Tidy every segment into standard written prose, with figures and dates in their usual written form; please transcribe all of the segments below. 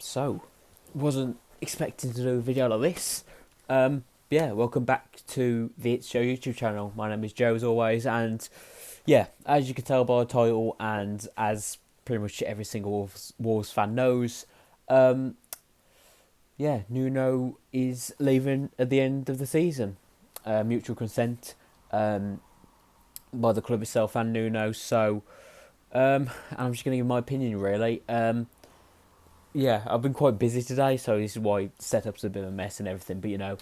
So, wasn't expecting to do a video like this. Yeah, welcome back to the It's Joe YouTube channel. My name is Joe as always, and yeah, as you can tell by the title, and as pretty much every single Wolves fan knows, um, yeah, Nuno is leaving at the end of the season. Mutual consent um, by the club itself and Nuno. So, and I'm just going to give my opinion really. Yeah, I've been quite busy today, so this is why setup's a bit of a mess and everything. But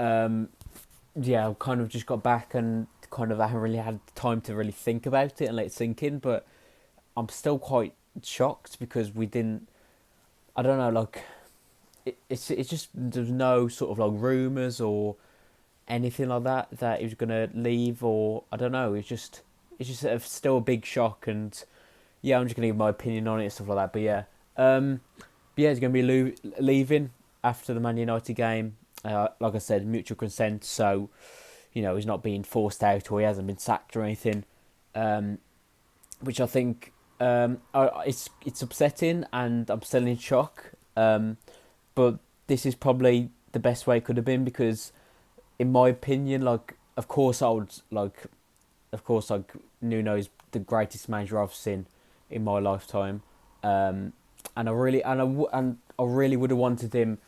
um, yeah, I've kind of just got back and kind of I haven't really had time to really think about it and let it sink in. But I'm still quite shocked because we didn't. I don't know, like it's just there's no sort of like rumours or anything like that he was gonna leave, or I don't know. It's just still a big shock, and yeah, I'm just gonna give my opinion on it and stuff like that. But yeah. Um, yeah, he's going to be leaving after the Man United game. Like I said, mutual consent, so he's not being forced out or he hasn't been sacked or anything. Um, which I think it's upsetting, and I'm still in shock. But this is probably the best way it could have been because, in my opinion, of course, like Nuno is the greatest manager I've seen in my lifetime. And I really would have wanted him.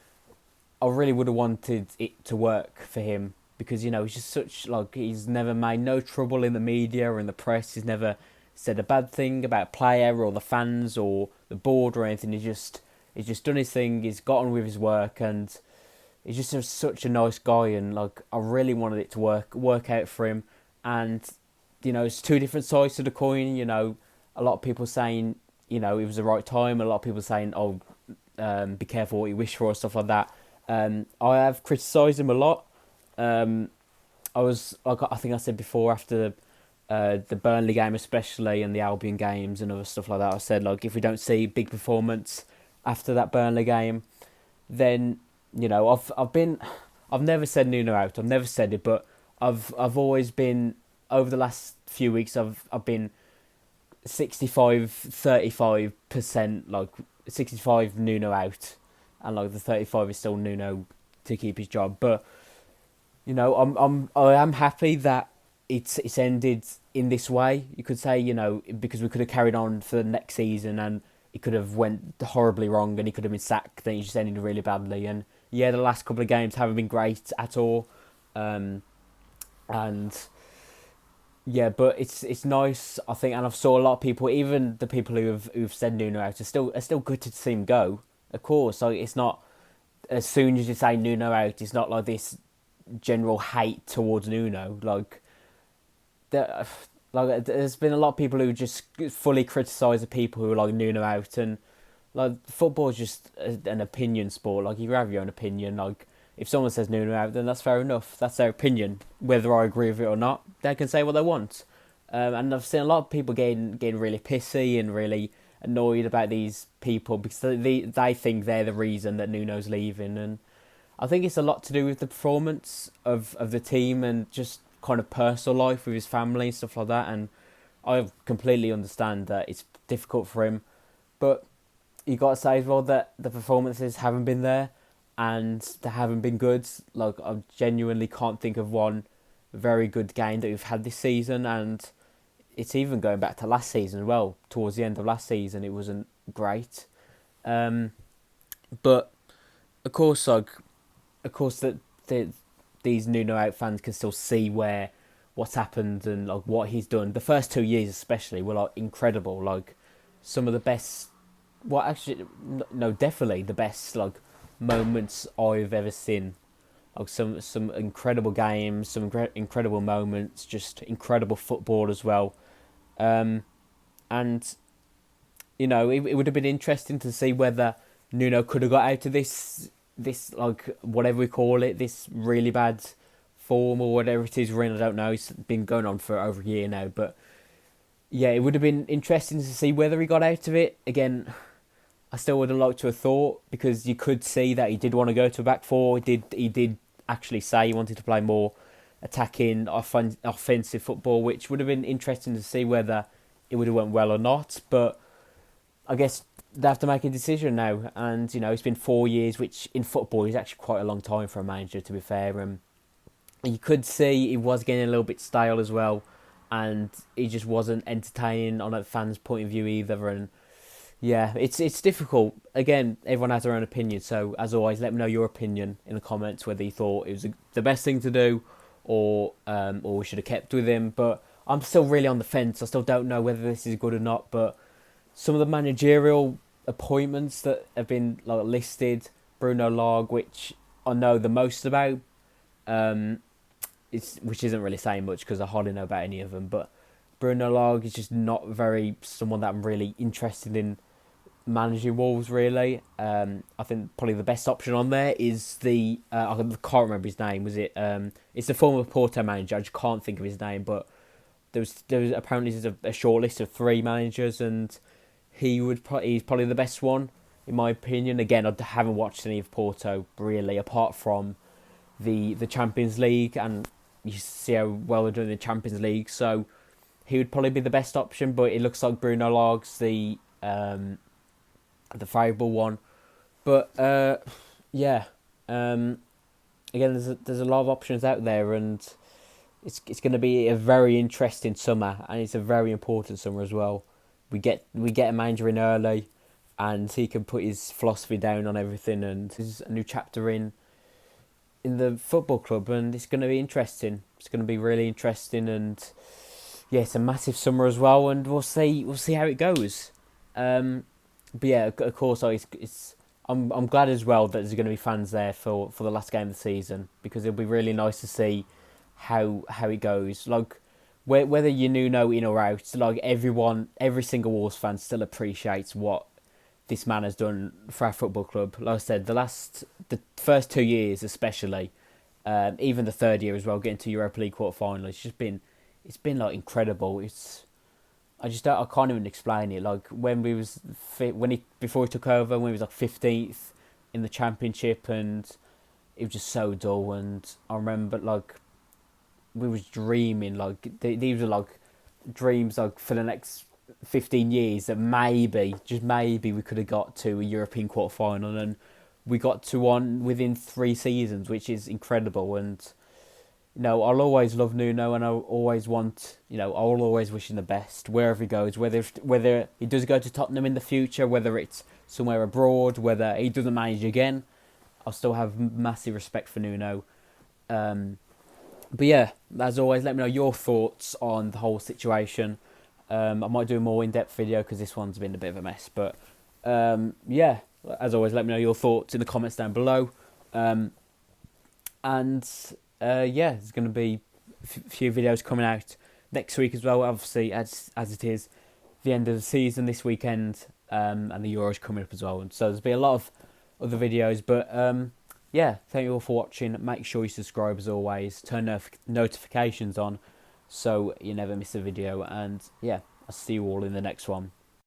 I really would have wanted it to work for him because he's just such he's never made no trouble in the media or in the press. He's never said a bad thing about a player or the fans or the board or anything. He's just done his thing. He's got on with his work, and he's just such a nice guy. And I really wanted it to work out for him. And it's two different sides to the coin. A lot of people saying it was the right time. A lot of people saying, "Oh, be careful what you wish for," stuff like that. I have criticised him a lot. I think I said before after the Burnley game, especially, and the Albion games and other stuff like that. I said if we don't see big performance after that Burnley game, then I've never said Nuno out. I've never said it, but I've always been over the last few weeks. I've been 65-35%, 65 Nuno out, and the 35 is still Nuno to keep his job. But I am happy that it's ended in this way. You could say because we could have carried on for the next season and it could have went horribly wrong and he could have been sacked. Then he just ended really badly. And yeah, the last couple of games haven't been great at all. And yeah, but it's nice, I think, and I've saw a lot of people, even the people who've said Nuno out, are still good to see him go. Of course, it's not as soon as you say Nuno out, it's not like this general hate towards Nuno. There, there's been a lot of people who just fully criticise the people who are Nuno out, and football is just an opinion sport. You have your own opinion. If someone says Nuno out, then that's fair enough. That's their opinion. Whether I agree with it or not, they can say what they want. And I've seen a lot of people getting really pissy and really annoyed about these people because they think they're the reason that Nuno's leaving. And I think it's a lot to do with the performance of the team and just kind of personal life with his family and stuff like that. And I completely understand that it's difficult for him. But you got to say as well that the performances haven't been there. And they haven't been good. I genuinely can't think of one very good game that we've had this season, and it's even going back to last season as well. Towards the end of last season, it wasn't great. But of course, these Nuno out fans can still see what's happened and what he's done. The first 2 years, especially, were incredible. Some of the best. Well, actually, no, definitely the best. Moments I've ever seen, some incredible games, some incredible moments, just incredible football as well, and it would have been interesting to see whether Nuno could have got out of this whatever we call it, this really bad form or whatever it is we're in. I don't know. It's been going on for over a year now, but yeah, it would have been interesting to see whether he got out of it again. I still would have liked to have thought, because you could see that he did want to go to a back four. He did actually say he wanted to play more attacking, offensive football, which would have been interesting to see whether it would have went well or not. But I guess they have to make a decision now. And it's been 4 years, which in football is actually quite a long time for a manager, to be fair. And you could see it was getting a little bit stale as well, and it just wasn't entertaining on a fan's point of view either. And yeah, it's difficult. Again, everyone has their own opinion. So as always, let me know your opinion in the comments, whether you thought it was the best thing to do, or we should have kept with him. But I'm still really on the fence. I still don't know whether this is good or not. But some of the managerial appointments that have been listed, Bruno Lage, which I know the most about, which isn't really saying much because I hardly know about any of them. But Bruno Lage is just not very someone that I'm really interested in managing Wolves, really. I think probably the best option on there is I can't remember his name. Was it? It's the former Porto manager. I just can't think of his name. But there was apparently a short list of 3 managers, and he's probably the best one in my opinion. Again, I haven't watched any of Porto really, apart from the Champions League, and you see how well they're doing in the Champions League. So he would probably be the best option. But it looks like Bruno Lage's the favourable one. But yeah, again, there's a lot of options out there, and it's going to be a very interesting summer, and it's a very important summer as well. We get a manager in early, and he can put his philosophy down on everything, and there's a new chapter in the football club, and it's going to be interesting. It's going to be really interesting, and yeah, it's a massive summer as well, and we'll see how it goes. But yeah, of course, I'm glad as well that there's going to be fans there for the last game of the season, because it'll be really nice to see how it goes. Like whether you're Nuno in or out, like every single Wolves fan still appreciates what this man has done for our football club. Like I said, the first 2 years especially, even the third year as well, getting to Europa League quarter-final, it's been like incredible. I can't even explain it. Like before he took over, when he was like 15th in the Championship, and it was just so dull. And I remember like we was dreaming, like these were like dreams, like for the next 15 years, that maybe, just maybe, we could have got to a European quarter final, and we got to one within 3 seasons, which is incredible. And I'll always love Nuno, and I'll always wish him the best wherever he goes. Whether he does go to Tottenham in the future, whether it's somewhere abroad, whether he doesn't manage again, I'll still have massive respect for Nuno. But yeah, as always, let me know your thoughts on the whole situation. I might do a more in-depth video because this one's been a bit of a mess. But yeah, as always, let me know your thoughts in the comments down below. Yeah, there's going to be a few videos coming out next week as well. Obviously, as it is the end of the season this weekend, and the Euros coming up as well. And so there'll be a lot of other videos. But yeah, thank you all for watching. Make sure you subscribe as always. Turn notifications on so you never miss a video. And yeah, I'll see you all in the next one.